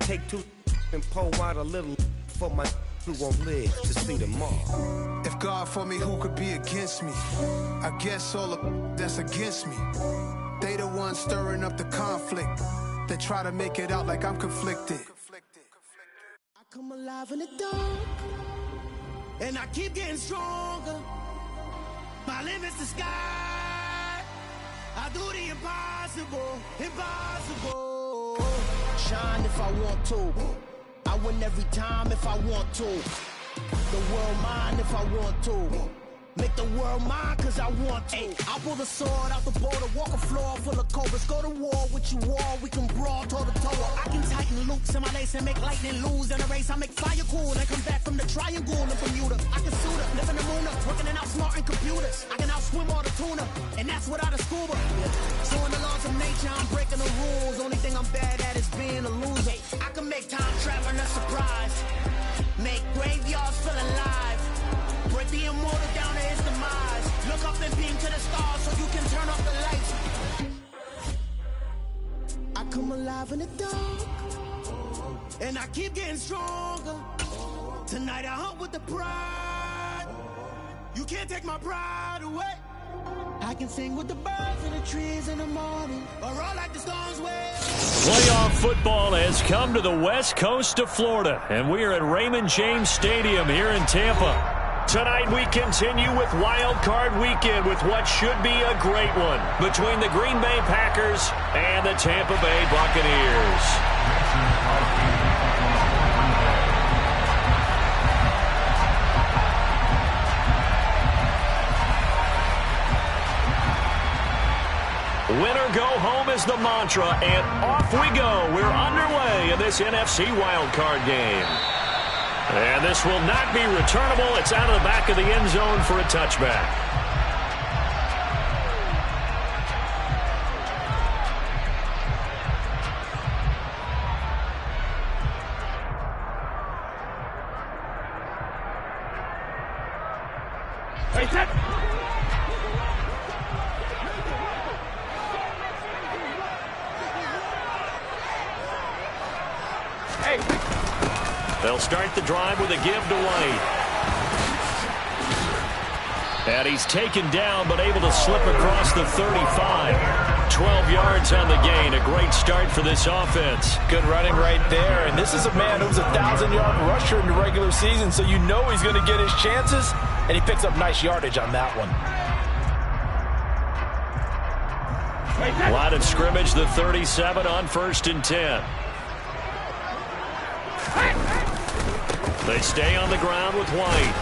take two and pour out a little for my who won't live to see tomorrow. If God for me, who could be against me? I guess all the that's against me. They the ones stirring up the conflict. They try to make it out like I'm conflicted. I come alive in the dark, and I keep getting stronger. My limit's the sky. I do the impossible, impossible. Shine if I want to. I win every time if I want to. The world mine if I want to. Make the world mine cause I want to. I pull the sword out the border, walk a floor full of cobras. Go to war with you all, we can brawl toe to toe. I can tighten loops in my lace and make lightning lose in a race. I make fire cool and come back from the triangle in Bermuda. I can suit up, live in the moon up, working and outsmarting computers. I can outswim all the tuna, and that's without a scuba. So in the laws of nature, I'm breaking the rules. Only thing I'm bad at is being a loser. I can make time traveling a surprise. Make graveyards feel alive. Break the immortal down to his demise. Look up and beam to the stars so you can turn off the lights. I come alive in the dark, and I keep getting stronger. Tonight I hunt with the pride. You can't take my pride away. I can sing with the birds and the trees in the morning, or roll like the storms wave. Playoff football has come to the west coast of Florida, and we are at Raymond James Stadium here in Tampa. Tonight we continue with Wild Card Weekend with what should be a great one between the Green Bay Packers and the Tampa Bay Buccaneers. Winner go home is the mantra, and off we go. We're underway in this NFC wildcard game. And this will not be returnable. It's out of the back of the end zone for a touchback. Hey, set. They'll start the drive with a give to White. And he's taken down but able to slip across the 35. 12 yards on the gain. A great start for this offense. Good running right there. And this is a man who's a 1,000-yard rusher in the regular season, so you know he's going to get his chances. And he picks up nice yardage on that one. Line of scrimmage, the 37 on 1st and 10. They stay on the ground with White.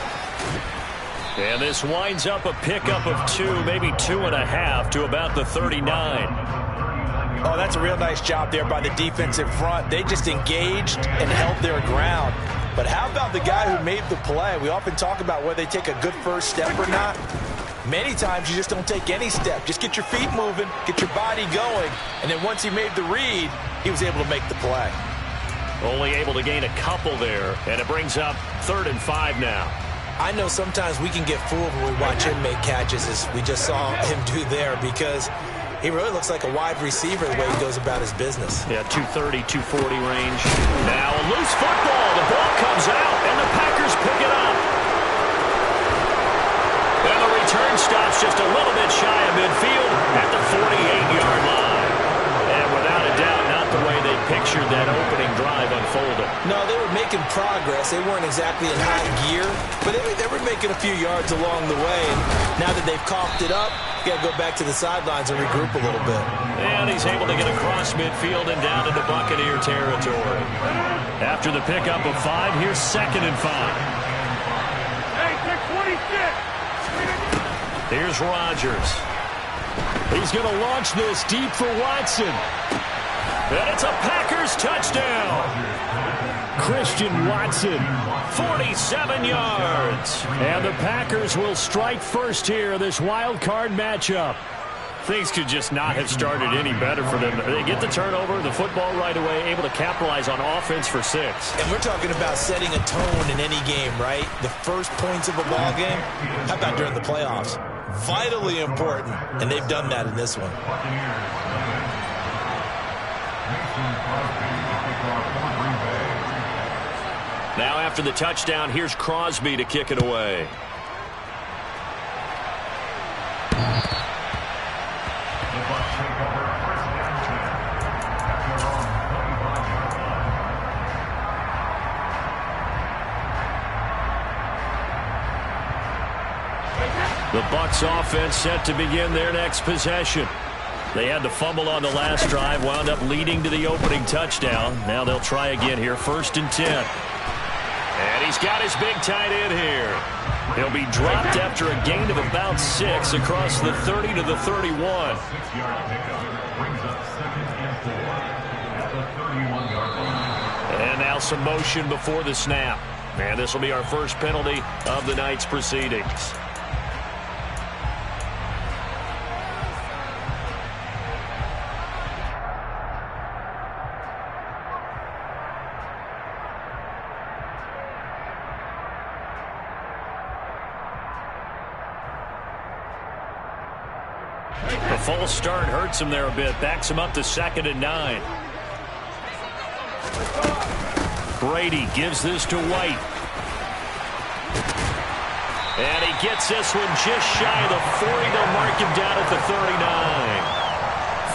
And this winds up a pickup of 2, maybe 2.5 to about the 39. Oh, that's a real nice job there by the defensive front. They just engaged and held their ground. But how about the guy who made the play? We often talk about whether they take a good first step or not. Many times you just don't take any step. Just get your feet moving, get your body going. And then once he made the read, he was able to make the play. Only able to gain a couple there, and it brings up 3rd and 5 now. I know sometimes we can get fooled when we watch him make catches, as we just saw him do there, because he really looks like a wide receiver the way he goes about his business. Yeah, 230, 240 range. Now a loose football. The ball comes out, and the Packers pick it up. And the return stops just a little bit shy of midfield at the 48-yard line. And without a doubt, not the way they pictured that opening drive unfolded. No, they were making progress. They weren't exactly in high gear, but they were making a few yards along the way. And now that they've coughed it up, you got to go back to the sidelines and regroup a little bit. And he's able to get across midfield and down into Buccaneer territory. After the pickup of 5, here's 2nd and 5. Hey, they're 26. Here's Rodgers. He's going to launch this deep for Watson. And it's a Packers touchdown. Christian Watson, 47 yards. And the Packers will strike first here in this wild card matchup. Things could just not have started any better for them. They get the turnover, the football right away, able to capitalize on offense for 6. And we're talking about setting a tone in any game, right? The first points of a ball game. How about during the playoffs? Vitally important, and they've done that in this one. after the touchdown, here's Crosby to kick it away. The BUCS offense set to begin their next possession. They had to fumble on the last drive, wound up leading to the opening touchdown. Now they'll try again here, 1st and 10. And he's got his big tight end here. He'll be dropped after a gain of about 6 across the 30 to the 31. And now some motion before the snap. And this will be our first penalty of the night's proceedings. The false start hurts him there a bit. Backs him up to 2nd and 9. Brady gives this to White. And he gets this one just shy of the 40. They'll mark him down at the 39.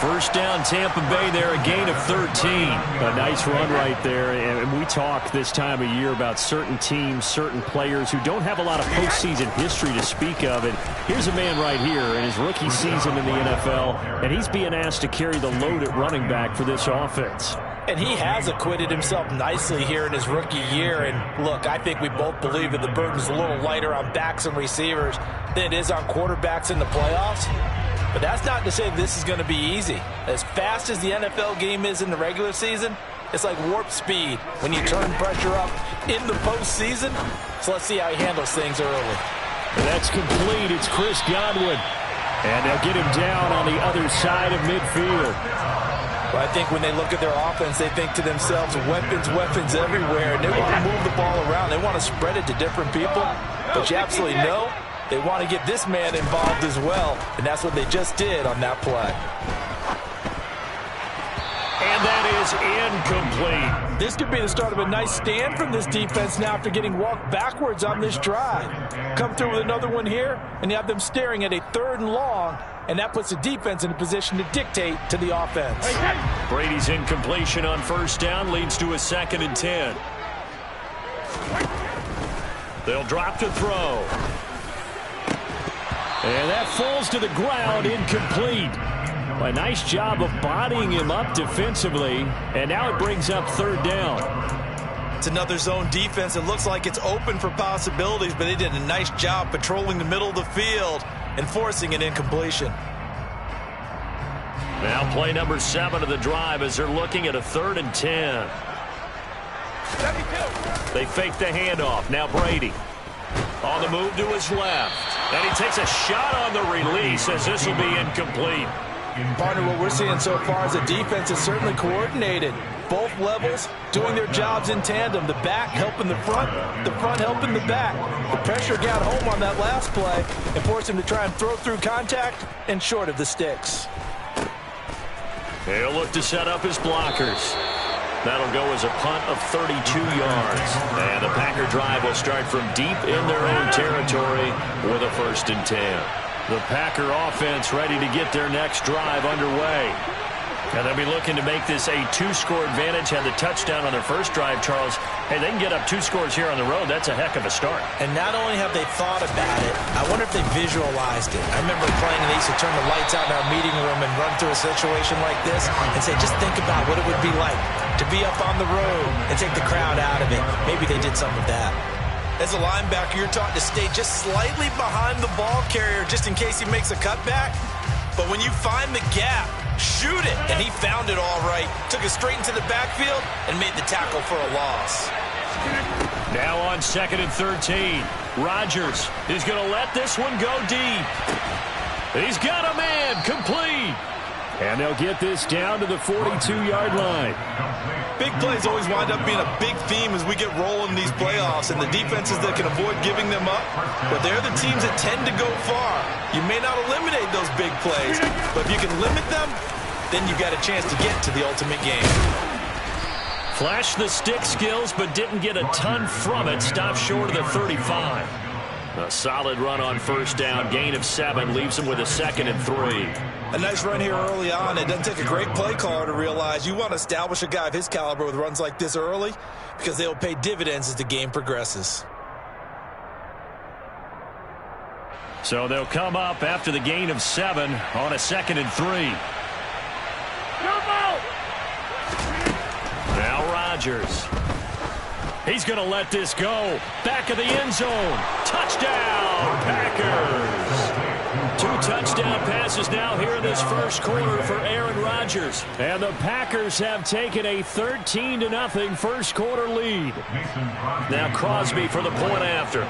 First down, Tampa Bay there, a gain of 13. A nice run right there. And we talk this time of year about certain teams, certain players who don't have a lot of postseason history to speak of. And here's a man right here in his rookie season in the NFL, and he's being asked to carry the load at running back for this offense. And he has acquitted himself nicely here in his rookie year. And look, I think we both believe that the burden's a little lighter on backs and receivers than it is on quarterbacks in the playoffs. But that's not to say this is going to be easy. As fast as the NFL game is in the regular season, it's like warp speed when you turn pressure up in the postseason. So let's see how he handles things early. And that's complete. It's Chris Godwin. And they'll get him down on the other side of midfield. But I think when they look at their offense, they think to themselves, weapons, weapons everywhere. And they want to move the ball around. They want to spread it to different people. But you absolutely know they want to get this man involved as well. And that's what they just did on that play. And that is incomplete. This could be the start of a nice stand from this defense now after getting walked backwards on this drive. Come through with another one here, and you have them staring at a 3rd and long. And that puts the defense in a position to dictate to the offense. Brady's incompletion on 1st down leads to a 2nd and 10. They'll drop to throw. And that falls to the ground, incomplete. A nice job of bodying him up defensively. And now it brings up 3rd down. It's another zone defense. It looks like it's open for possibilities, but they did a nice job patrolling the middle of the field and forcing an incompletion. Now play number 7 of the drive as they're looking at a 3rd and 10. They fake the handoff. Now Brady on the move to his left. And he takes a shot on the release as this will be incomplete. Partner, what we're seeing so far is the defense is certainly coordinated. Both levels doing their jobs in tandem. The back helping the front helping the back. The pressure got home on that last play and forced him to try and throw through contact and short of the sticks. He'll look to set up his blockers. That'll go as a punt of 32 yards. And the Packer drive will start from deep in their own territory with a 1st and 10. The Packer offense ready to get their next drive underway. And they'll be looking to make this a 2-score advantage. Had the touchdown on their first drive, Charles. Hey, they can get up 2 scores here on the road. That's a heck of a start. And not only have they thought about it, I wonder if they visualized it. I remember playing, and they used to turn the lights out in our meeting room and run through a situation like this and say, just think about what it would be like to be up on the road and take the crowd out of it. Maybe they did some of that. As a linebacker, you're taught to stay just slightly behind the ball carrier just in case he makes a cutback. But when you find the gap, shoot it. And he found it all right. Took it straight into the backfield and made the tackle for a loss. Now on 2nd and 13. Rodgers is going to let this one go deep. He's got a man complete. And they'll get this down to the 42-yard line. Big plays always wind up being a big theme as we get rolling these playoffs, and the defenses that can avoid giving them up, but they're the teams that tend to go far. You may not eliminate those big plays, but if you can limit them, then you've got a chance to get to the ultimate game. Flashed the stick skills, but didn't get a ton from it. Stopped short of the 35. A solid run on first down. Gain of 7 leaves him with a 2nd and 3. A nice run here early on. It doesn't take a great play caller to realize you want to establish a guy of his caliber with runs like this early because they'll pay dividends as the game progresses. So they'll come up after the gain of 7 on a 2nd and 3. Now Rodgers. He's going to let this go. Back of the end zone. Touchdown, Packers. 2 touchdown passes now here in this first quarter for Aaron Rodgers. And the Packers have taken a 13-0 first quarter lead. Now Crosby for the point after.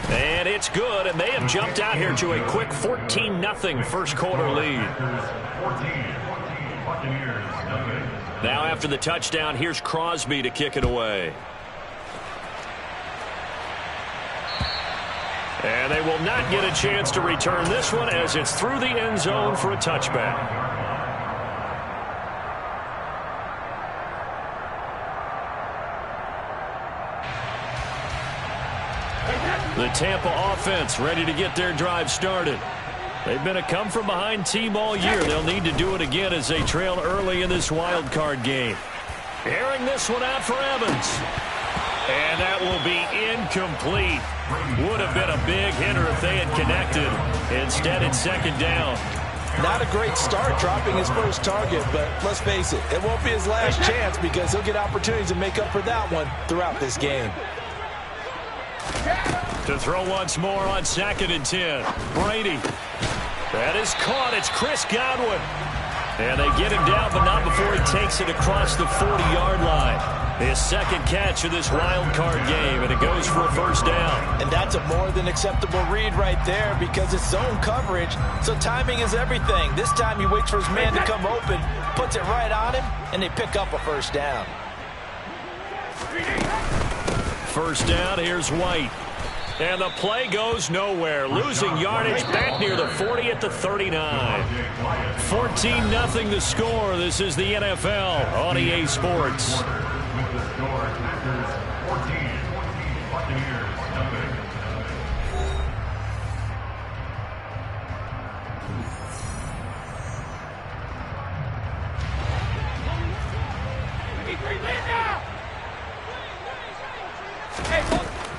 And it's good, and they have jumped out here to a quick 14-0 first quarter lead. Now after the touchdown, here's Crosby to kick it away. And they will not get a chance to return this one as it's through the end zone for a touchback. The Tampa offense ready to get their drive started. They've been a come-from-behind team all year. They'll need to do it again as they trail early in this wild card game. Airing this one out for Evans. And that will be incomplete. Would have been a big hitter if they had connected. Instead, it's 2nd down. Not a great start dropping his first target, but let's face it, it won't be his last chance because he'll get opportunities to make up for that one throughout this game. To throw once more on 2nd and 10. Brady. That is caught. It's Chris Godwin. And they get him down, but not before he takes it across the 40-yard line. His 2nd catch of this wild card game, and it goes for a first down. And that's a more than acceptable read right there because it's zone coverage, so timing is everything. This time he waits for his man to come open, puts it right on him, and they pick up a first down. First down, here's White. And the play goes nowhere. Losing yardage back near the 40 at the 39. 14-0 the score. This is the NFL on EA Sports.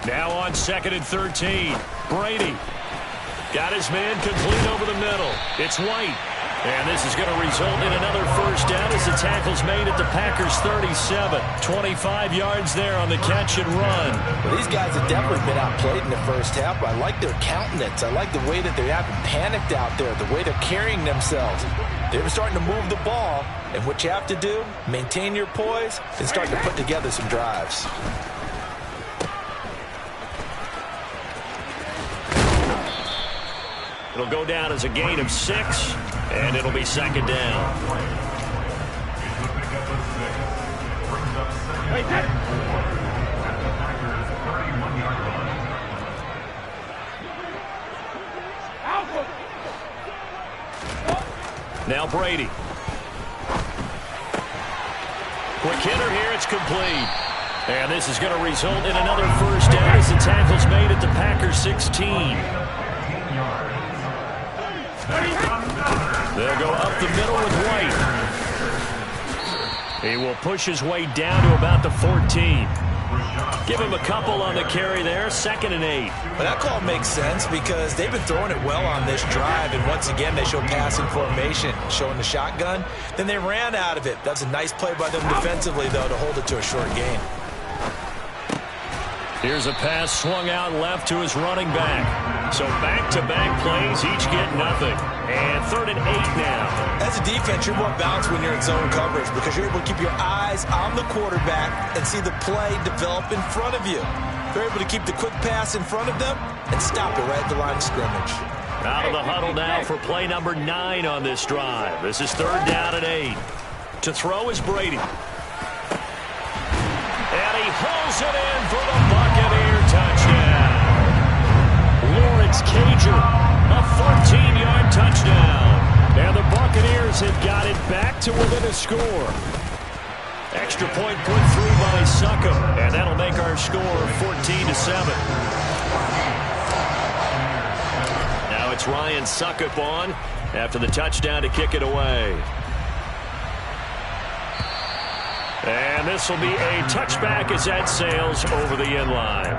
Now on 2nd and 13. Brady got his man complete over the middle. It's White. And this is going to result in another first down as the tackle's made at the Packers 37. 25 yards there on the catch and run. Well, these guys have definitely been outplayed in the first half. I like their countenance. I like the way that they haven't panicked out there, the way they're carrying themselves. They were starting to move the ball, and what you have to do, maintain your poise and start to put together some drives. It'll go down as a gain of 6, and it'll be 2nd down. Now Brady. Quick hitter here, it's complete. And this is going to result in another first down as the tackle's made at the Packers 16. They'll go up the middle with White. He will push his way down to about the 14. Give him a couple on the carry there. 2nd and 8. Well, that call makes sense because they've been throwing it well on this drive, and once again they show passing formation, showing the shotgun. Then they ran out of it. That's a nice play by them defensively, though, to hold it to a short gain. Here's a pass swung out left to his running back. So back-to-back plays, each get nothing. And 3rd and 8 now. As a defense, you're more balanced when you're in zone coverage because you're able to keep your eyes on the quarterback and see the play develop in front of you. They're able to keep the quick pass in front of them and stop it right at the line of scrimmage. Out of the huddle now for play number 9 on this drive. This is 3rd down and 8. To throw is Brady. And he hauls it in for the Buccaneer touchdown. Lawrence Cager, a score. Extra point put through by Succop, and that'll make our score 14-7. Now it's Ryan Succop on after the touchdown to kick it away. And this will be a touchback as that sails over the end line.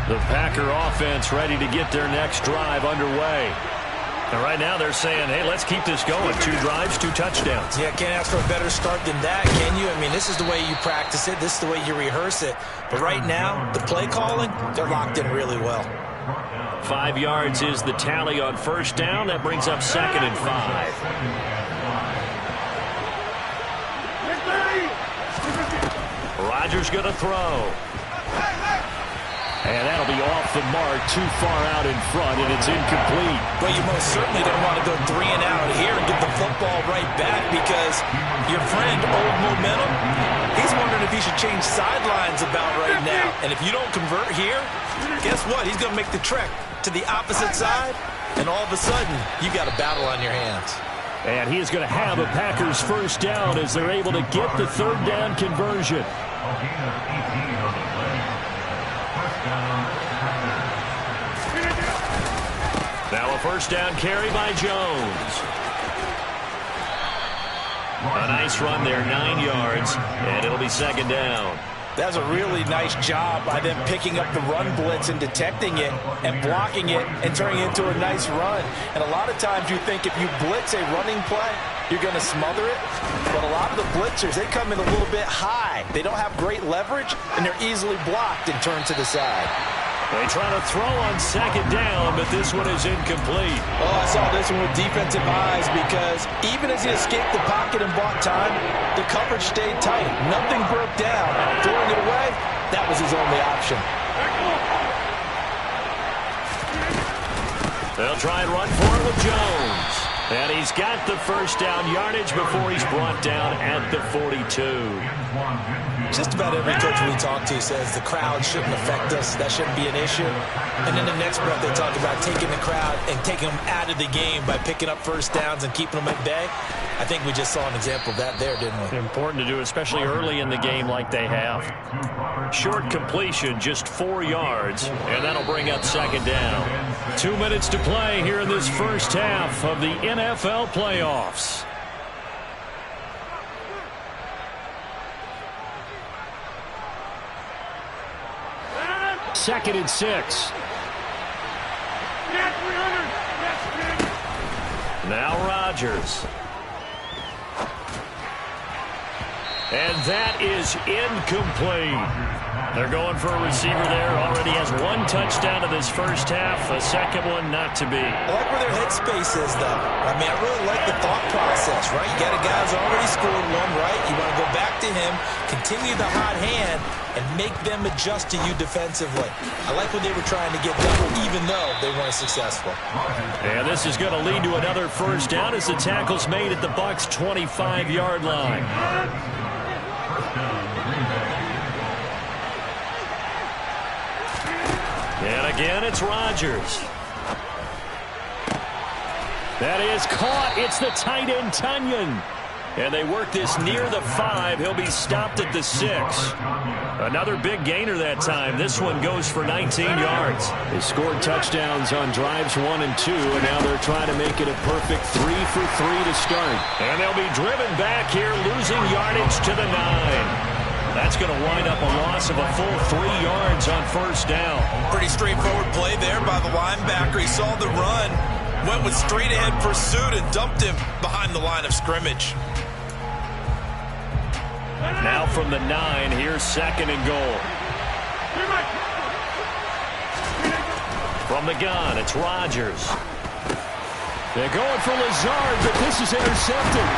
The Packer offense ready to get their next drive underway. And right now they're saying, hey, let's keep this going. 2 drives, 2 touchdowns. Yeah, can't ask for a better start than that, can you? I mean, this is the way you practice it. This is the way you rehearse it. But right now, the play calling, they're locked in really well. 5 yards is the tally on first down. That brings up 2nd and 5. Rodgers going to throw. And that'll be off the mark, too far out in front, and it's incomplete. Well, you most certainly don't want to go 3 and out here and get the football right back because your friend, Old Momentum, he's wondering if he should change sidelines about right now. And if you don't convert here, guess what? He's going to make the trek to the opposite side, and all of a sudden, you got a battle on your hands. And he is going to have a Packers first down as they're able to get the 3rd down conversion. Now a first down carry by Jones. A nice run there, 9 yards, and it'll be 2nd down. That's a really nice job by them picking up the run blitz and detecting it and blocking it and turning it into a nice run. And a lot of times you think if you blitz a running play, you're going to smother it. But a lot of the blitzers, they come in a little bit high. They don't have great leverage, and they're easily blocked and turned to the side. They try to throw on 2nd down, but this one is incomplete. Oh, I saw this one with defensive eyes because even as he escaped the pocket and bought time, the coverage stayed tight. Nothing broke down. Throwing it away, that was his only option. They'll try and run for it with Jones. And he's got the first down yardage before he's brought down at the 42. Just about every coach we talk to says the crowd shouldn't affect us. That shouldn't be an issue. And then the next breath they talk about taking the crowd and taking them out of the game by picking up first downs and keeping them at bay. I think we just saw an example of that there, didn't we? Important to do, especially early in the game like they have. Short completion, just 4 yards, and that'll bring up 2nd down. 2 minutes to play here in this first half of the NFL playoffs. Second and 6. Now Rodgers. And that is incomplete. They're going for a receiver there. Already has 1 touchdown in this first half. A second one not to be. I like where their headspace is, though. I mean, I really like the thought process, right? You got a guy who's already scored 1, right? You want to go back to him, continue the hot hand, and make them adjust to you defensively. I like what they were trying to get done, even though they weren't successful. And this is going to lead to another first down as the tackle's made at the BUCS 25-yard line. And again, it's Rodgers. That is caught. It's the tight end, Tunyon. And they work this near the 5. He'll be stopped at the 6. Another big gainer that time. This one goes for 19 yards. They scored touchdowns on drives 1 and 2, and now they're trying to make it a perfect 3 for 3 to start. And they'll be driven back here, losing yardage to the 9. That's going to wind up a loss of a full 3 yards on first down. Pretty straightforward play there by the linebacker. He saw the run, went with straight-ahead pursuit, and dumped him behind the line of scrimmage. Now from the 9, here's 2nd and goal. From the gun, it's Rodgers. They're going for Lazard, but this is intercepted.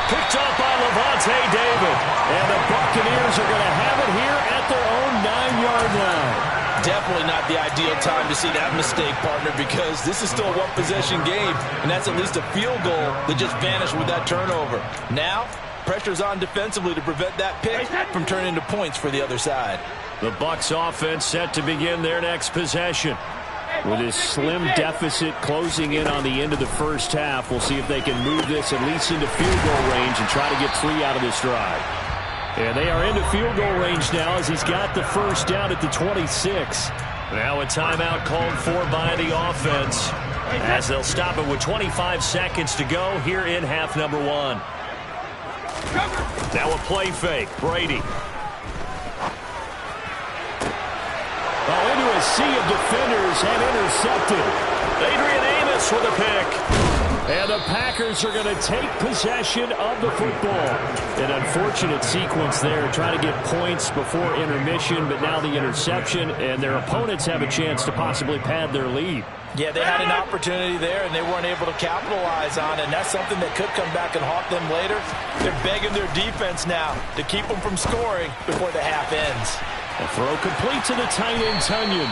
Picked up by Levante David. And the Buccaneers are going to have it here at their own 9-yard line. Definitely not the ideal time to see that mistake, partner, because this is still a one-possession game, and that's at least a field goal that just vanished with that turnover. Now, pressure's on defensively to prevent that pick from turning into points for the other side. The BUCS offense set to begin their next possession. With this slim deficit closing in on the end of the first half, we'll see if they can move this at least into field goal range and try to get 3 out of this drive. And they are into field goal range now as he's got the first down at the 26. Now a timeout called for by the offense as they'll stop it with 25 seconds to go here in half number 1. Now a play fake. Brady. Oh, into a sea of defenders and intercepted. Adrian Amos with a pick. And the Packers are going to take possession of the football. An unfortunate sequence there, trying to get points before intermission, but now the interception, and their opponents have a chance to possibly pad their lead. Yeah, they had an opportunity there, and they weren't able to capitalize on it, and that's something that could come back and haunt them later. They're begging their defense now to keep them from scoring before the half ends. A throw complete to the tight end, Tunyon.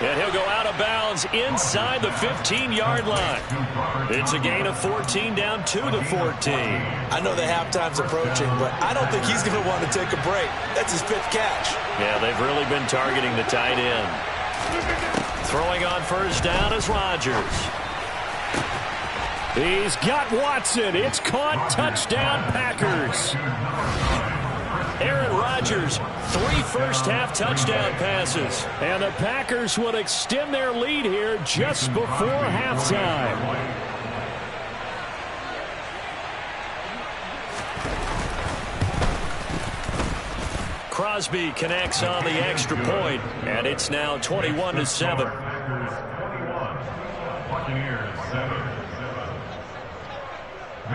And he'll go out of bounds inside the 15-yard line. It's a gain of 14 down to the 14. I know the halftime's approaching, but I don't think he's going to want to take a break. That's his 5th catch. Yeah, they've really been targeting the tight end. Throwing on first down is Rodgers. He's got Watson. It's caught. Touchdown, Packers. Aaron Rodgers, 3 first-half touchdown passes. And the Packers would extend their lead here just before halftime. Crosby connects on the extra point, and it's now 21-7.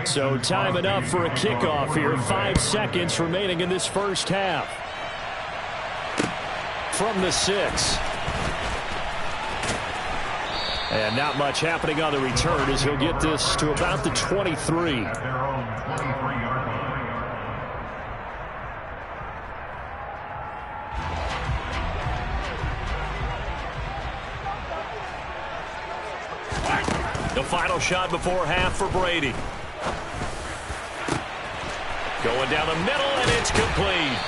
So time enough for a kickoff here. 5 seconds remaining in this first half. From the 6. And not much happening on the return as he'll get this to about the 23. The final shot before half for Brady. Going down the middle, and it's complete.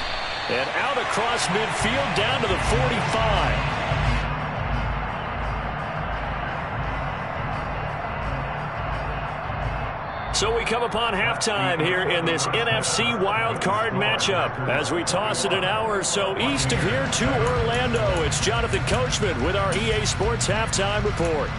And out across midfield down to the 45. So we come upon halftime here in this NFC wildcard matchup. As we toss it an hour or so east of here to Orlando, it's Jonathan Coachman with our EA Sports Halftime Report.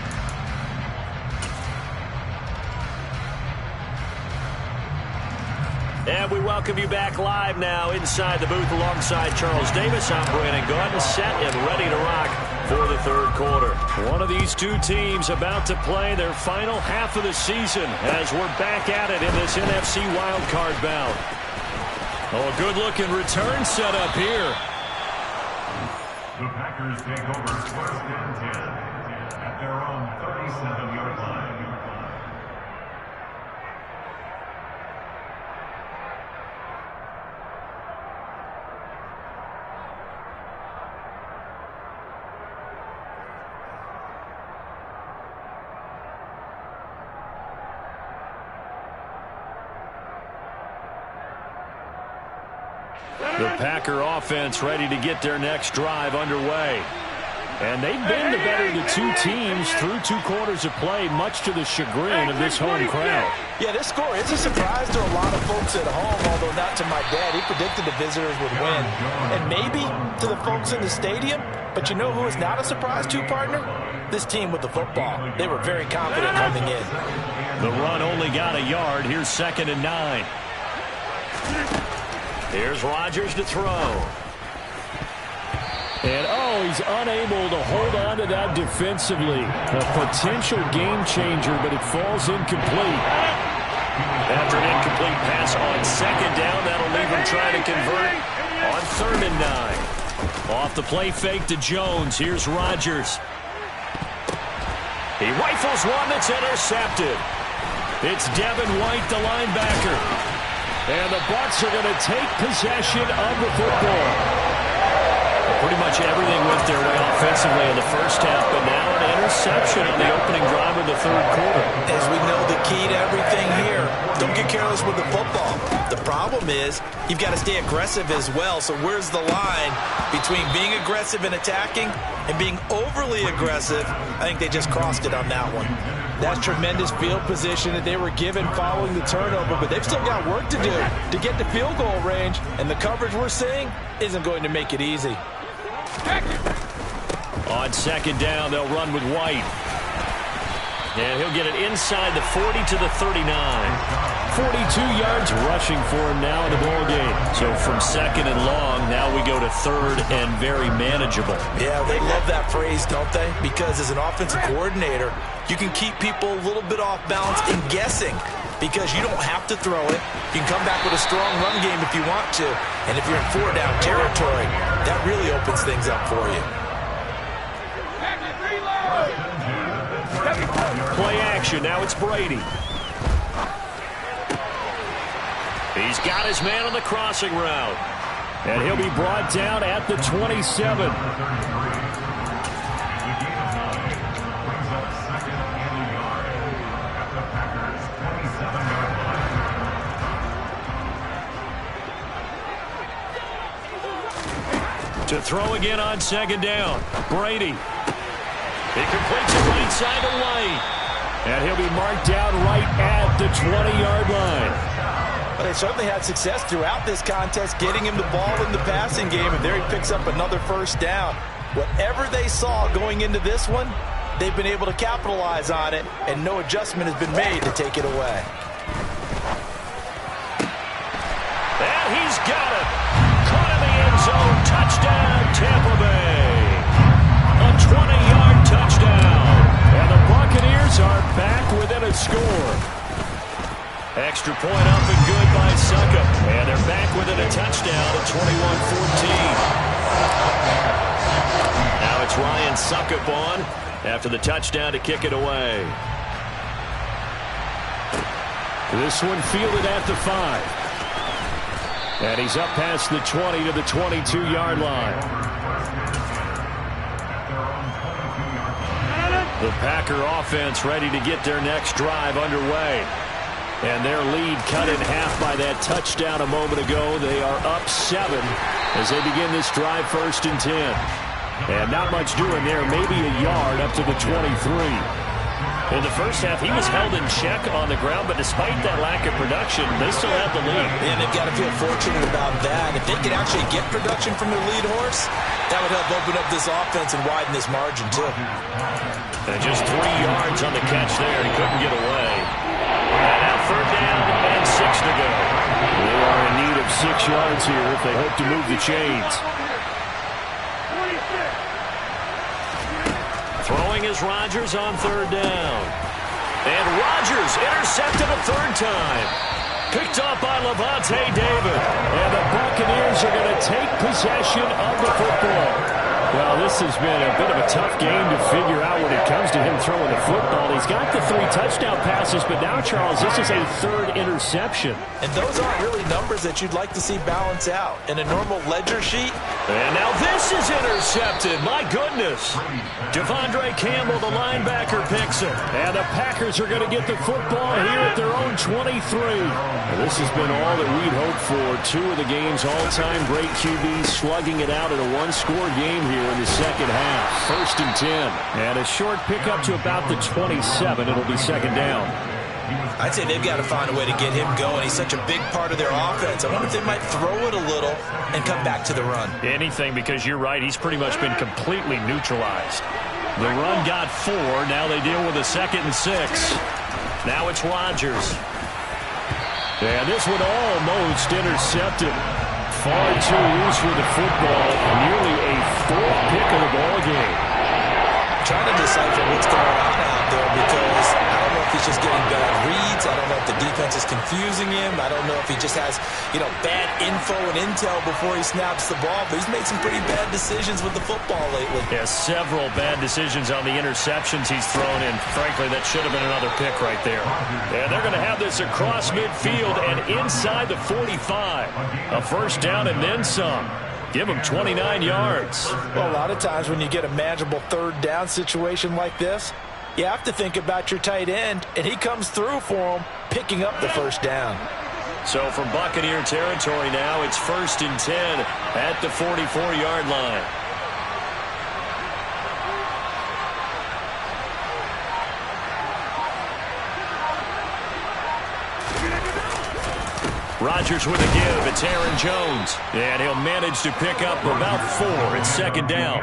And we welcome you back live now inside the booth alongside Charles Davis. I'm Brandon Gordon, set and ready to rock for the third quarter. One of these two teams about to play their final half of the season as we're back at it in this NFC wildcard bout. Oh, a good-looking return set up here. The Packers take over first and 10 at their own 37-yard line. The Packer offense ready to get their next drive underway. And they've been the better of the two teams through 2 quarters of play, much to the chagrin of this home crowd. Yeah, this score is a surprise to a lot of folks at home, although not to my dad. He predicted the visitors would win. And maybe to the folks in the stadium. But you know who is not a surprise to, partner? This team with the football. They were very confident coming in. The run only got a yard. Here's 2nd and 9. Here's Rodgers to throw. And, oh, he's unable to hold on to that defensively. A potential game changer, but it falls incomplete. After an incomplete pass on 2nd down, that'll leave him trying to convert on 3rd and 9. Off the play fake to Jones. Here's Rodgers. He rifles one that's intercepted. It's Devin White, the linebacker. And the Bucs are going to take possession of the football. Pretty much everything went their way offensively in the first half, but now an interception on the opening drive of the third quarter. As we know, the key to everything here, don't get careless with the football. The problem is you've got to stay aggressive as well. So where's the line between being aggressive and attacking and being overly aggressive? I think they just crossed it on that one. That's tremendous field position that they were given following the turnover, but they've still got work to do to get to field goal range, and the coverage we're seeing isn't going to make it easy. On second down, they'll run with White. And he'll get it inside the 40 to the 39. 42 yards rushing for him now in the ball game. So from second and long, now we go to third and very manageable. Yeah, they love that phrase, don't they? Because as an offensive coordinator, you can keep people a little bit off balance and guessing because you don't have to throw it. You can come back with a strong run game if you want to. And if you're in four-down territory, that really opens things up for you. Play action. Now it's Brady. He's got his man on the crossing route. And he'll be brought down at the 27. To throw again on second down. Brady. He completes it right side to White. And he'll be marked down right at the 20-yard line. Well, they certainly had success throughout this contest getting him the ball in the passing game, and there he picks up another first down. Whatever they saw going into this one, they've been able to capitalize on it, and no adjustment has been made to take it away. And he's got it. Caught in the end zone. Touchdown, Tampa Bay. A 20-yard touchdown. And the Buccaneers are back within a score. Extra point up and good by Succop. And they're back within a touchdown at 21-14. Now it's Ryan Succop on after the touchdown to kick it away. This one fielded at the 5. And he's up past the 20 to the 22-yard line. The Packer offense ready to get their next drive underway. And their lead cut in half by that touchdown a moment ago. They are up 7 as they begin this drive 1st and 10. And not much doing there, maybe a yard up to the 23. In the first half, he was held in check on the ground, but despite that lack of production, they still have the lead. And they've got to feel fortunate about that. If they could actually get production from their lead horse, that would help open up this offense and widen this margin, too. And just 3 yards on the catch there. He couldn't get away. And now third down and 6 to go. They are in need of 6 yards here if they hope to move the chains. Throwing is Rodgers on third down. And Rodgers intercepted a third time. Picked off by Levante David. And the Buccaneers are going to take possession of the football. Well, this has been a bit of a tough game to figure out when it comes to him throwing the football. He's got the 3 touchdown passes, but now, Charles, this is a 3rd interception. And those aren't really numbers that you'd like to see balance out in a normal ledger sheet. And now this is intercepted. My goodness. Devondre Campbell, the linebacker, picks it. And the Packers are going to get the football here at their own 23. Well, this has been all that we'd hoped for. 2 of the game's all-time great QBs slugging it out in a one-score game here in the second half. 1st and 10. And a short pickup to about the 27. It'll be second down. I'd say they've got to find a way to get him going. He's such a big part of their offense. I wonder if they might throw it a little and come back to the run. Anything, because you're right. He's pretty much been completely neutralized. The run got 4. Now they deal with a 2nd and 6. Now it's Rodgers. And this one almost intercepted. Far too loose with the football. Nearly a 4th pick of the ball game. Trying to decipher what's going on out there because I don't know if he's just getting bad reads. I don't know if the defense is confusing him. I don't know if he just has, bad info and intel before he snaps the ball. But he's made some pretty bad decisions with the football lately. Yeah, several bad decisions on the interceptions he's thrown in. Frankly, that should have been another pick right there. And they're going to have this across midfield and inside the 45. A first down and then some. Give him 29 yards. Well, a lot of times when you get a manageable third down situation like this, you have to think about your tight end, and he comes through for him, picking up the first down. So from Buccaneer territory now, it's 1st and 10 at the 44-yard line. Rodgers with a give. It's Aaron Jones. And he'll manage to pick up about 4. It's 2nd down.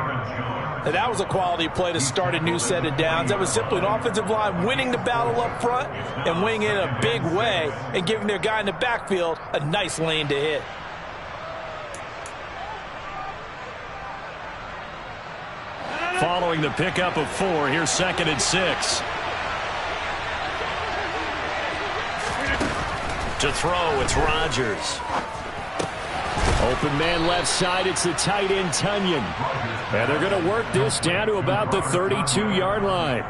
And that was a quality play to start a new set of downs. That was simply an offensive line winning the battle up front and winning it in a big way and giving their guy in the backfield a nice lane to hit. Following the pickup of 4, here's 2nd and 6. To throw, it's Rodgers. Open man left side, it's the tight end Tunyon. And they're going to work this down to about the 32-yard line.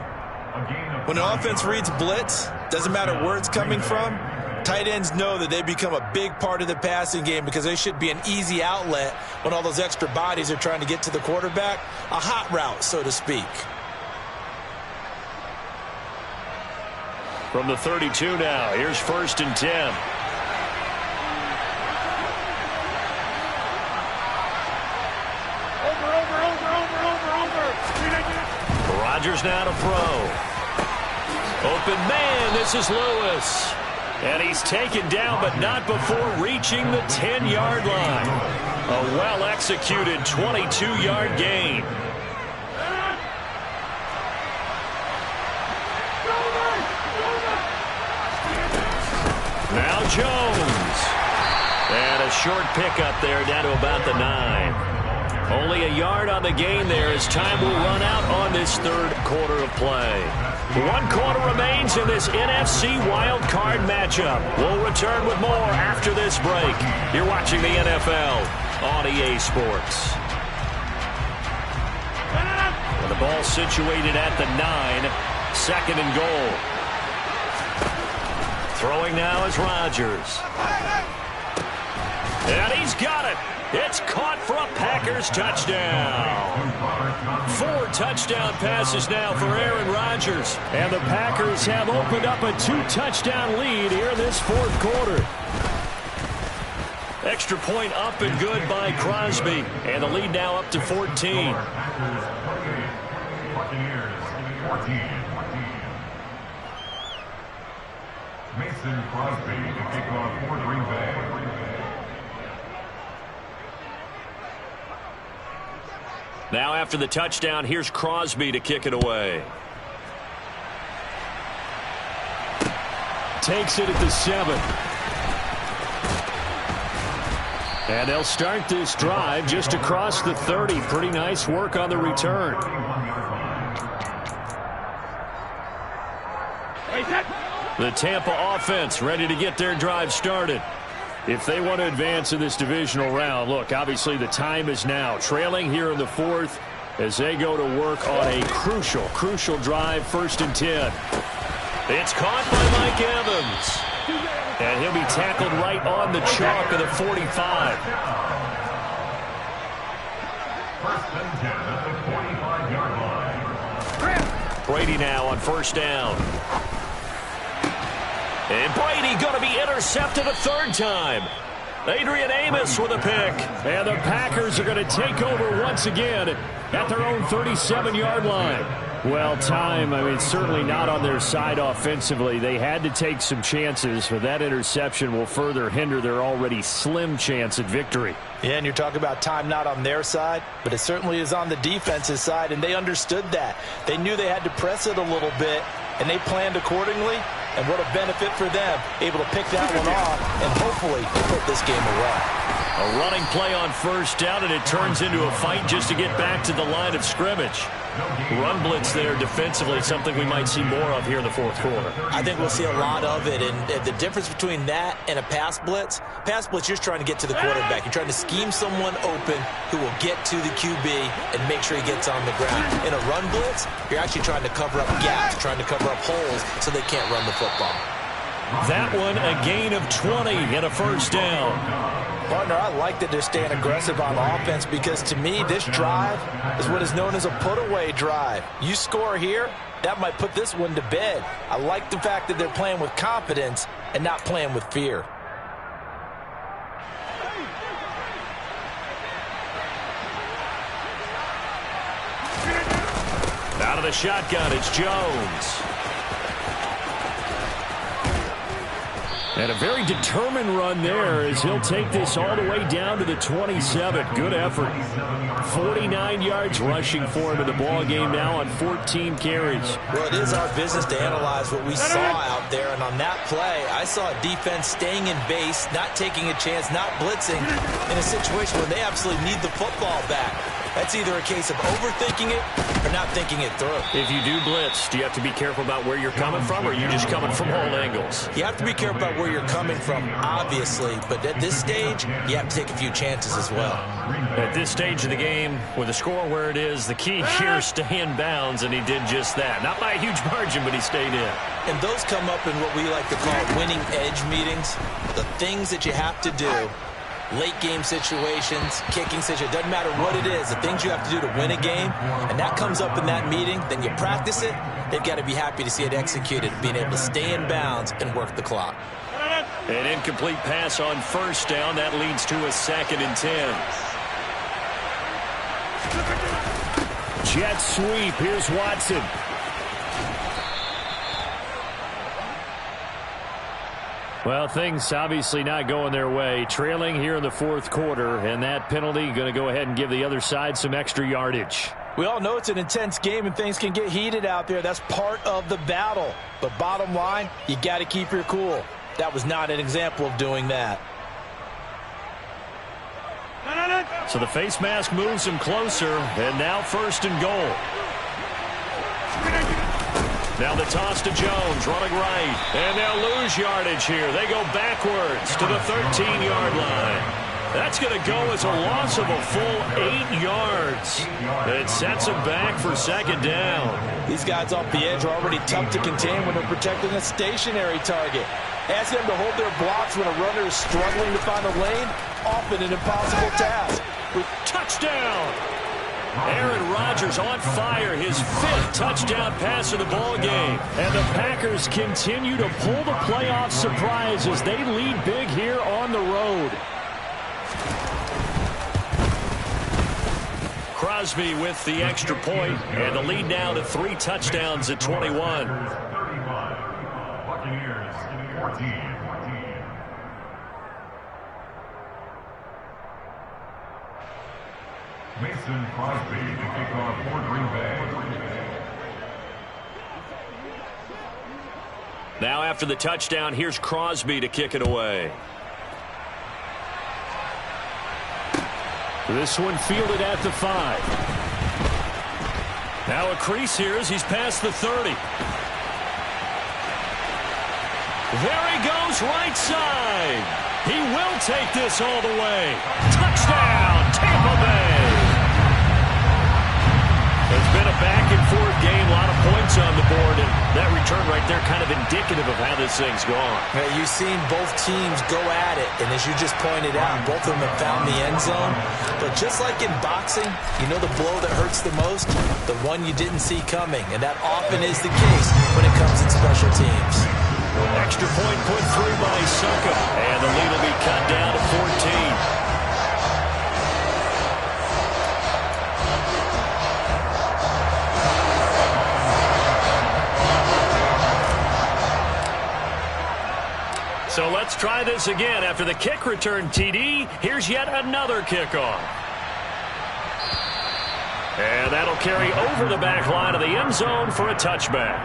When an offense reads blitz, doesn't matter where it's coming from, tight ends know that they become a big part of the passing game because they should be an easy outlet when all those extra bodies are trying to get to the quarterback. A hot route, so to speak. From the 32 now, here's 1st and 10. Rodgers now to throw. Open man, this is Lewis. And he's taken down, but not before reaching the 10-yard line. A well-executed 22-yard gain. Now Jones. And a short pickup there down to about the 9. Only a yard on the gain there as time will run out on this 3rd quarter of play. 1 quarter remains in this NFC wild card matchup. We'll return with more after this break. You're watching the NFL on EA Sports. With the ball situated at the 9, 2nd and goal. Throwing now is Rodgers. And he's got it. It's caught for a Packers touchdown. 4 touchdown passes now for Aaron Rodgers. And the Packers have opened up a 2-touchdown lead here in this 4th quarter. Extra point up and good by Crosby. And the lead now up to 14. Mason Crosby to kick off for Green Bay. Now after the touchdown, here's Crosby to kick it away. Takes it at the 7. And they'll start this drive just across the 30. Pretty nice work on the return. The Tampa offense ready to get their drive started. If they want to advance in this divisional round, look, obviously the time is now. Trailing here in the 4th as they go to work on a crucial drive, 1st and 10. It's caught by Mike Evans. And he'll be tackled right on the chalk of the 45. 1st and 10 at the 45-yard line. Brady now on 1st down. And Brady going to be intercepted a 3rd time. Adrian Amos with a pick. And the Packers are going to take over once again at their own 37-yard line. Well, time, certainly not on their side offensively. They had to take some chances, but that interception will further hinder their already slim chance at victory. Yeah, and you're talking about time not on their side, but it certainly is on the defense's side, and they understood that. They knew they had to press it a little bit, and they planned accordingly. And what a benefit for them, able to pick that one off and hopefully put this game away. A running play on 1st down, and it turns into a fight just to get back to the line of scrimmage. Run blitz there defensively, something we might see more of here in the 4th quarter. I think we'll see a lot of it, and the difference between that and a pass blitz, you're just trying to get to the quarterback. You're trying to scheme someone open who will get to the QB and make sure he gets on the ground. In a run blitz, you're actually trying to cover up gaps, trying to cover up holes so they can't run the football. That one, a gain of 20 and a 1st down. Partner, I like that they're staying aggressive on offense because to me, this drive is what is known as a put-away drive. You score here, that might put this one to bed. I like the fact that they're playing with confidence and not playing with fear. Out of the shotgun, it's Jones. And a very determined run there as he'll take this all the way down to the 27. Good effort. 49 yards rushing for him in the ball game now on 14 carries. Well, it is our business to analyze what we saw out there. And on that play, I saw a defense staying in base, not taking a chance, not blitzing in a situation where they absolutely need the football back. That's either a case of overthinking it or not thinking it through. If you do blitz, do you have to be careful about where you're coming from, or are you just coming from all angles? You have to be careful about where you're coming from, obviously. But at this stage, you have to take a few chances as well. At this stage of the game, with the score where it is, the key here is stay in bounds, and he did just that. Not by a huge margin, but he stayed in. And those come up in what we like to call winning edge meetings. The things that you have to do. Late game situations, kicking situations, doesn't matter what it is, the things you have to do to win a game, and that comes up in that meeting, then you practice it, they've got to be happy to see it executed, being able to stay in bounds and work the clock. An incomplete pass on first down, that leads to a 2nd and 10. Jet sweep, here's Watson. Well, things obviously not going their way. Trailing here in the 4th quarter, and that penalty going to go ahead and give the other side some extra yardage. We all know it's an intense game and things can get heated out there. That's part of the battle. But bottom line, you got to keep your cool. That was not an example of doing that. So the face mask moves him closer, and now 1st and goal. Now the toss to Jones, running right. And they'll lose yardage here. They go backwards to the 13-yard line. That's going to go as a loss of a full 8 yards. It sets them back for 2nd down. These guys off the edge are already tough to contain when they're protecting a stationary target. Ask them to hold their blocks when a runner is struggling to find a lane. Often an impossible task. Touchdown! Aaron Rodgers on fire, his 5th touchdown pass of the ball game. And the Packers continue to pull the playoff surprise as they lead big here on the road. Crosby with the extra point, and the lead now to 3 touchdowns at 21. Buccaneers 14. Mason Crosby to kick off for Green Bay. Now after the touchdown, here's Crosby to kick it away. This one fielded at the 5. Now a crease here as he's past the 30. There he goes, right side. He will take this all the way. Touchdown, Tampa Bay. It's been a back-and-forth game, a lot of points on the board, and that return right there kind of indicative of how this thing's gone. Yeah, you've seen both teams go at it, and as you just pointed out, both of them have found the end zone. But just like in boxing, you know the blow that hurts the most? The one you didn't see coming, and that often is the case when it comes in special teams. Extra point put through by Succa, and the lead will be cut down to 14. So let's try this again. After the kick return TD, here's yet another kickoff. And that'll carry over the back line of the end zone for a touchback.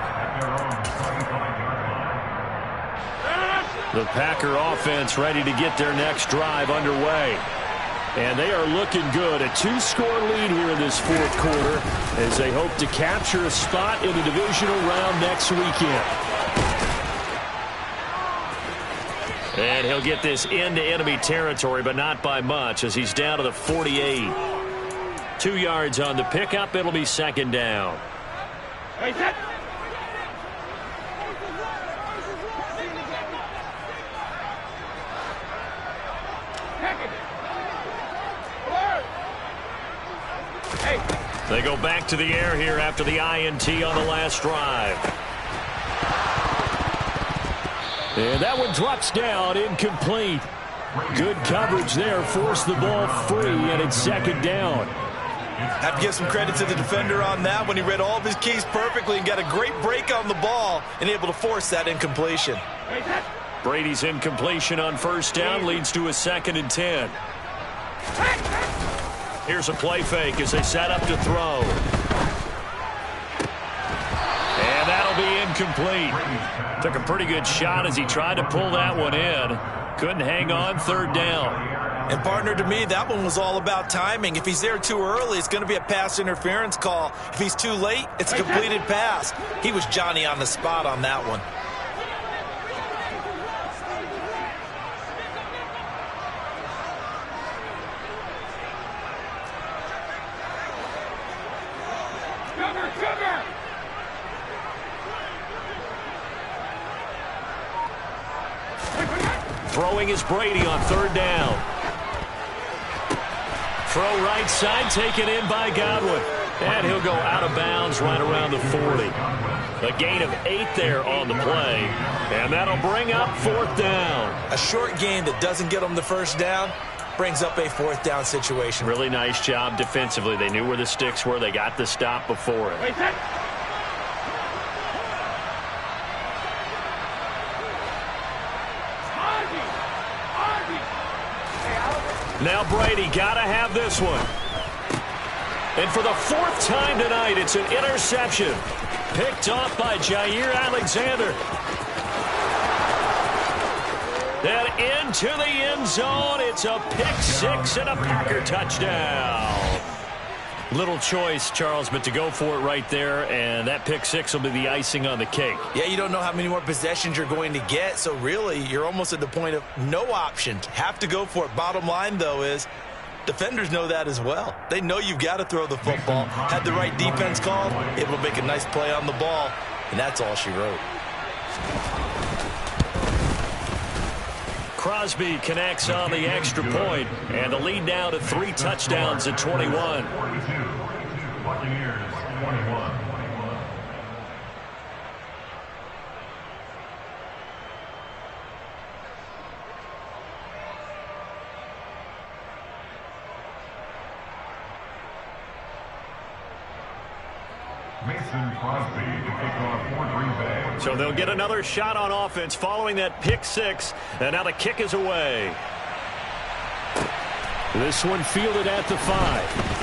The Packer offense ready to get their next drive underway. And they are looking good. A 2-score lead here in this 4th quarter as they hope to capture a spot in the divisional round next weekend. And he'll get this into enemy territory, but not by much as he's down to the 48. 2 yards on the pickup. It'll be 2nd down. They go back to the air here after the INT on the last drive. And that one drops down, incomplete. Good coverage there, forced the ball free, and it's 2nd down. Have to give some credit to the defender on that when he read all of his keys perfectly and got a great break on the ball and able to force that incompletion. Brady's incompletion on first down leads to a 2nd and 10. Here's a play fake as they set up to throw. And that'll be incomplete. Took a pretty good shot as he tried to pull that one in. Couldn't hang on, 3rd down. And partner, to me, that one was all about timing. If he's there too early, it's going to be a pass interference call. If he's too late, it's a completed pass. He was Johnny on the spot on that one. Throwing is Brady on 3rd down. Throw right side, taken in by Godwin. And he'll go out of bounds right around the 40. A gain of 8 there on the play. And that'll bring up 4th down. A short gain that doesn't get them the 1st down brings up a 4th down situation. Really nice job defensively. They knew where the sticks were. They got the stop before it. Now Brady got to have this one. And for the 4th time tonight, it's an interception. Picked off by Jair Alexander. And into the end zone. It's a pick 6 and a Packer touchdown. Little choice, Charles, but to go for it right there, and that pick 6 will be the icing on the cake. Yeah, you don't know how many more possessions you're going to get, so really you're almost at the point of no option. Have to go for it. Bottom line, though, is defenders know that as well. They know you've got to throw the football. Had the right defense called, able to make a nice play on the ball, and that's all she wrote. Crosby connects on the extra point, and the lead now to 3 touchdowns at 21. Buccaneers 21. Mason Crosby to kick off for Green Bay. So they'll get another shot on offense following that pick 6, and now the kick is away. This one fielded at the 5.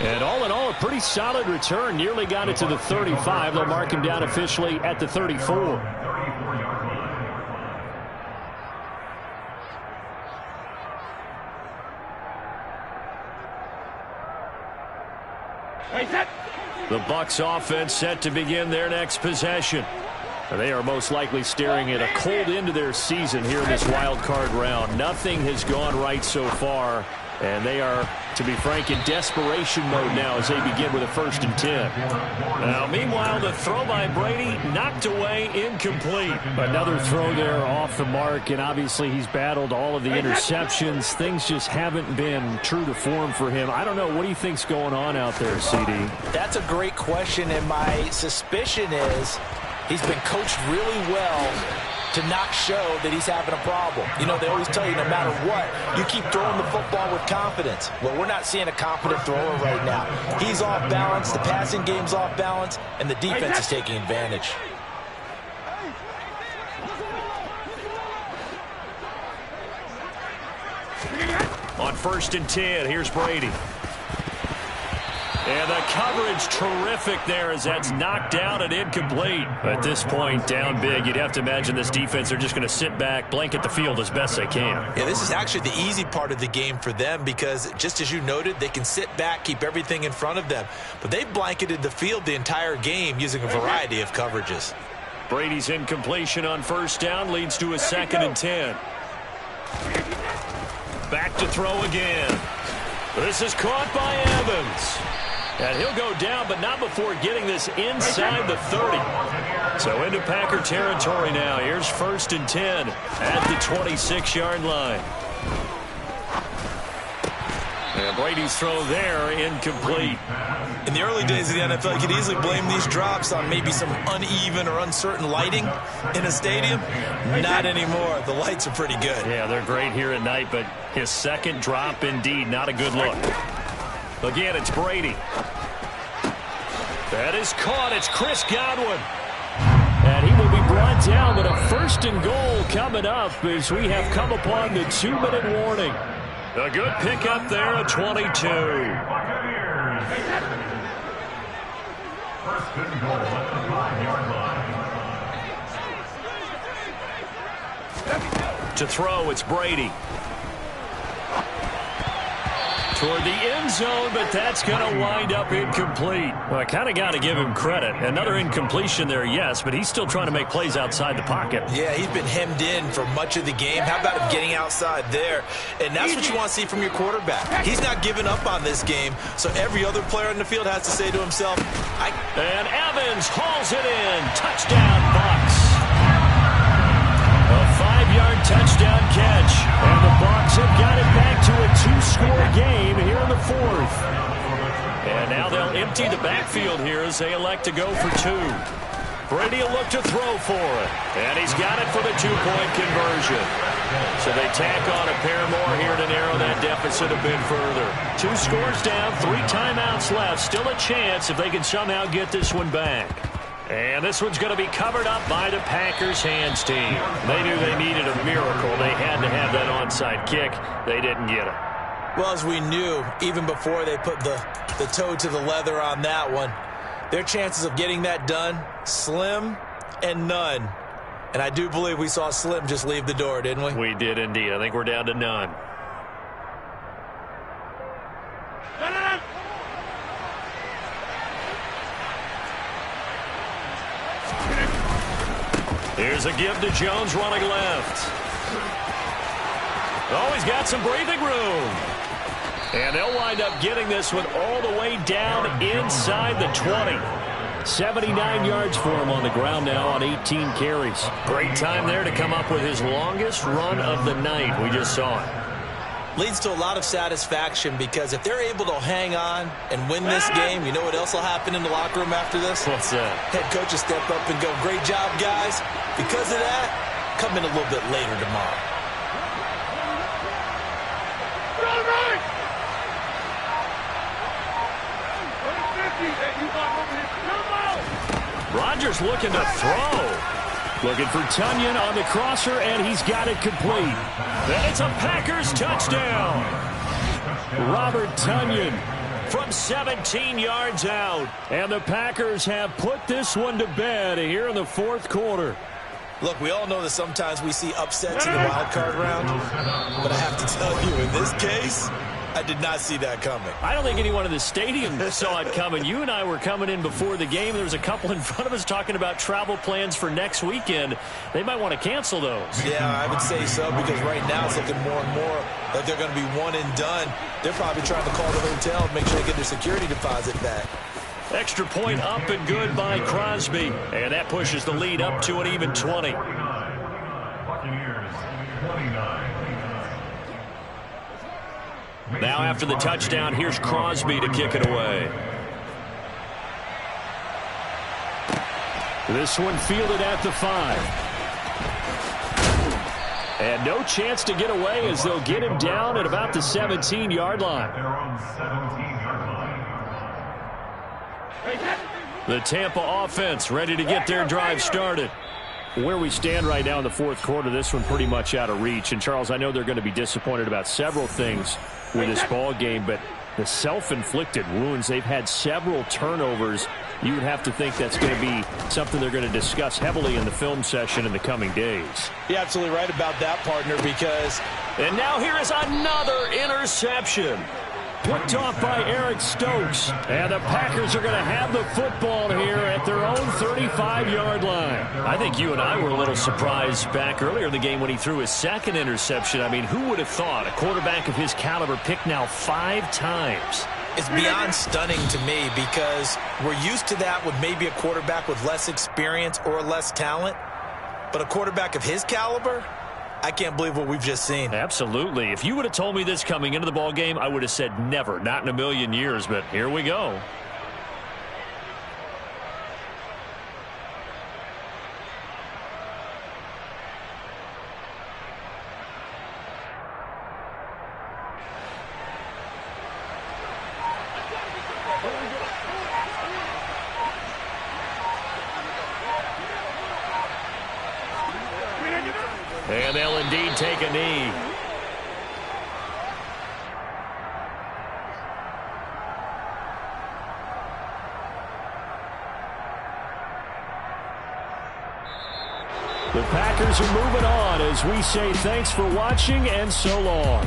And all in all, a pretty solid return. Nearly got it to the 35. They'll mark him down officially at the 34. The BUCS offense set to begin their next possession. They are most likely staring at a cold end to their season here in this wild card round. Nothing has gone right so far, and they are, to be frank, in desperation mode now as they begin with a 1st and 10. Now, meanwhile, the throw by Brady knocked away, incomplete. Another throw there off the mark, and obviously he's battled all of the interceptions. Things just haven't been true to form for him. I don't know. What do you think's going on out there, CD? That's a great question, and my suspicion is he's been coached really well to not show that he's having a problem. You know, they always tell you no matter what, you keep throwing the football with confidence. Well, we're not seeing a confident thrower right now. He's off balance, the passing game's off balance, and the defense is taking advantage. On 1st and 10, here's Brady. And the coverage terrific there as that's knocked down and incomplete. At this point, down big, you'd have to imagine this defense, they're just going to sit back, blanket the field as best they can. Yeah, this is actually the easy part of the game for them because, just as you noted, they can sit back, keep everything in front of them. But they've blanketed the field the entire game using a variety of coverages. Brady's incompletion on 1st down leads to a 2nd and 10. Back to throw again. This is caught by Evans. And he'll go down, but not before getting this inside the 30. So into Packer territory now. Here's 1st and 10 at the 26-yard line. And Brady's throw there, incomplete. In the early days of the NFL, you could easily blame these drops on maybe some uneven or uncertain lighting in a stadium. Not anymore. The lights are pretty good. Yeah, they're great here at night, but his second drop, indeed, not a good look. Again, it's Brady. That is caught. It's Chris Godwin. And he will be brought down, but a 1st and goal coming up as we have come upon the 2-minute warning. A good pickup there at 22. First and goal at the 5-yard line. To throw, it's Brady. Toward the end zone, but that's going to wind up incomplete. Well, I kind of got to give him credit. Another incompletion there, yes, but he's still trying to make plays outside the pocket. Yeah, he's been hemmed in for much of the game. How about him getting outside there? And that's what you want to see from your quarterback. He's not giving up on this game, so every other player in the field has to say to himself, And Evans hauls it in. Touchdown, Bucks. A 5-yard touchdown catch. And the Bucks have got it back to a 2-score game here in the 4th. And now they'll empty the backfield here as they elect to go for 2. Brady will look to throw for it. And he's got it for the 2-point conversion. So they tack on a pair more here to narrow that deficit a bit further. 2 scores down, 3 timeouts left. Still a chance if they can somehow get this one back. And this one's going to be covered up by the Packers hands team. They knew they needed a miracle. They had to have that onside kick. They didn't get it. well, as we knew, even before they put the toe to the leather on that one, their chances of getting that done, slim and none. And I do believe we saw Slim just leave the door, didn't we? We did indeed. I think we're down to none. Here's a give to Jones running left. Oh, he's got some breathing room. And they'll wind up getting this one all the way down inside the 20. 79 yards for him on the ground now on 18 carries. Great time there to come up with his longest run of the night. We just saw it. Leads to a lot of satisfaction because if they're able to hang on and win this game, you know what else will happen in the locker room after this? What's that? Head coach will step up and go, great job, guys. Because of that, come in a little bit later tomorrow. Rodgers looking to throw. Looking for Tunyon on the crosser, and he's got it complete. And it's a Packers touchdown. Robert Tunyon from 17 yards out. And the Packers have put this one to bed here in the fourth quarter. Look, we all know that sometimes we see upsets in the wild card round. But I have to tell you, in this case, I did not see that coming. I don't think anyone in the stadium saw it coming. You and I were coming in before the game. There was a couple in front of us talking about travel plans for next weekend. They might want to cancel those. Yeah, I would say so, because right now it's looking more and more like they're going to be one and done. They're probably trying to call the hotel and make sure they get their security deposit back. Extra point up and good by Crosby. And that pushes the lead up to an even 20. Buccaneers 29. Now after the touchdown, here's Crosby to kick it away. This one fielded at the 5. And no chance to get away as they'll get him down at about the 17-yard line. Their own 17-yard line. The Tampa offense ready to get their drive started. Where we stand right now in the fourth quarter, this one pretty much out of reach. And, Charles, I know they're going to be disappointed about several things with this ball game, but the self-inflicted wounds, they've had several turnovers. You would have to think that's going to be something they're going to discuss heavily in the film session in the coming days. You're absolutely right about that, partner, because... And now here is another interception. Picked off by Eric Stokes. And the Packers are going to have the football here at their own 35-yard line. I think you and I were a little surprised back earlier in the game when he threw his second interception. I mean, who would have thought a quarterback of his caliber picked now 5 times? It's beyond stunning to me because we're used to that with maybe a quarterback with less experience or less talent. But a quarterback of his caliber, I can't believe what we've just seen. Absolutely. If you would have told me this coming into the ball game, I would have said never, not in a million years, but here we go. And they'll indeed take a knee. The Packers are moving on as we say thanks for watching and so long.